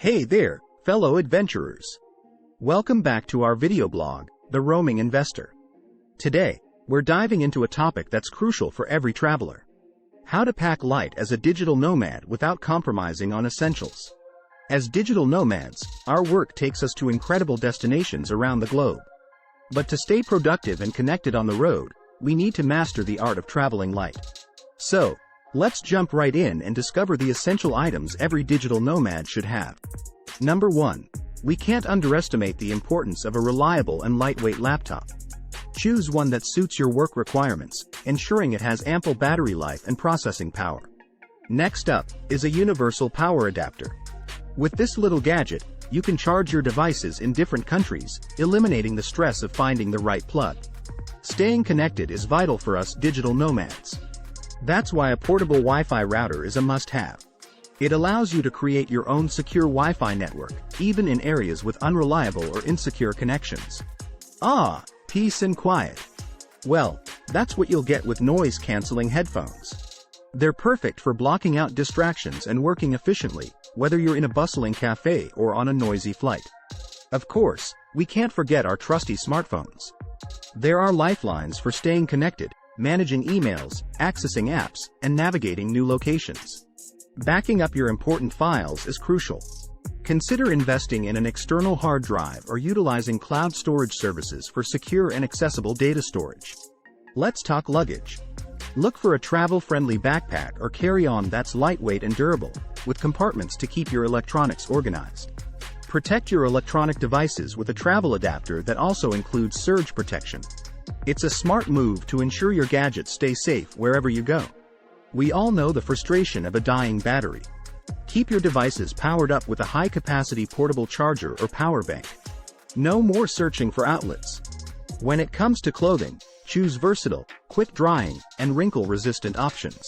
Hey there, fellow adventurers. Welcome back to our video blog, The Roaming Investor. Today, we're diving into a topic that's crucial for every traveler. How to pack light as a digital nomad without compromising on essentials. As digital nomads, our work takes us to incredible destinations around the globe. But to stay productive and connected on the road, we need to master the art of traveling light. So, let's jump right in and discover the essential items every digital nomad should have. Number 1. We can't underestimate the importance of a reliable and lightweight laptop. Choose one that suits your work requirements, ensuring it has ample battery life and processing power. Next up is a universal power adapter. With this little gadget, you can charge your devices in different countries, eliminating the stress of finding the right plug. Staying connected is vital for us digital nomads. That's why a portable Wi-Fi router is a must-have. It allows you to create your own secure Wi-Fi network, even in areas with unreliable or insecure connections. Ah, peace and quiet. Well, that's what you'll get with noise-canceling headphones. They're perfect for blocking out distractions and working efficiently, whether you're in a bustling cafe or on a noisy flight. Of course, we can't forget our trusty smartphones. There are lifelines for staying connected, managing emails, accessing apps, and navigating new locations. Backing up your important files is crucial. Consider investing in an external hard drive or utilizing cloud storage services for secure and accessible data storage. Let's talk luggage. Look for a travel-friendly backpack or carry-on that's lightweight and durable, with compartments to keep your electronics organized. Protect your electronic devices with a travel adapter that also includes surge protection. It's a smart move to ensure your gadgets stay safe wherever you go. We all know the frustration of a dying battery. Keep your devices powered up with a high-capacity portable charger or power bank. No more searching for outlets. When it comes to clothing, choose versatile, quick-drying, and wrinkle-resistant options.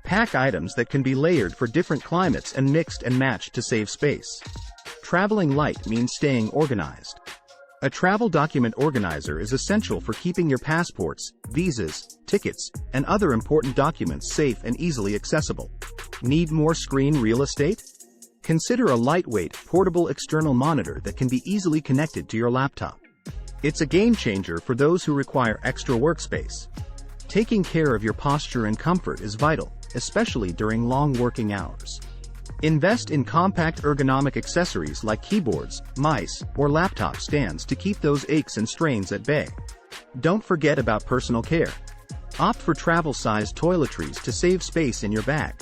Pack items that can be layered for different climates and mixed and matched to save space. Traveling light means staying organized. A travel document organizer is essential for keeping your passports, visas, tickets, and other important documents safe and easily accessible. Need more screen real estate? Consider a lightweight, portable external monitor that can be easily connected to your laptop. It's a game changer for those who require extra workspace. Taking care of your posture and comfort is vital, especially during long working hours. Invest in compact ergonomic accessories like keyboards, mice, or laptop stands to keep those aches and strains at bay. Don't forget about personal care. Opt for travel-sized toiletries to save space in your bag.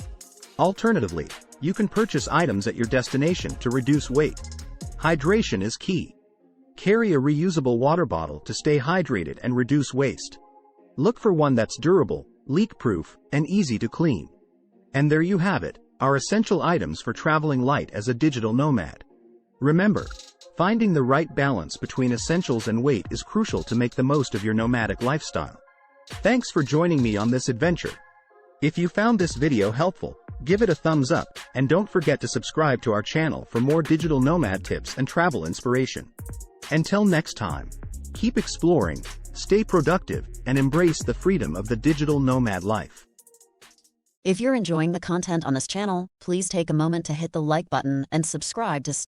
Alternatively, you can purchase items at your destination to reduce weight. Hydration is key. Carry a reusable water bottle to stay hydrated and reduce waste. Look for one that's durable, leak-proof, and easy to clean. And there you have it, our essential items for traveling light as a digital nomad. Remember, finding the right balance between essentials and weight is crucial to make the most of your nomadic lifestyle. Thanks for joining me on this adventure. If you found this video helpful, give it a thumbs up, and don't forget to subscribe to our channel for more digital nomad tips and travel inspiration. Until next time, keep exploring, stay productive, and embrace the freedom of the digital nomad life. If you're enjoying the content on this channel, please take a moment to hit the like button and subscribe to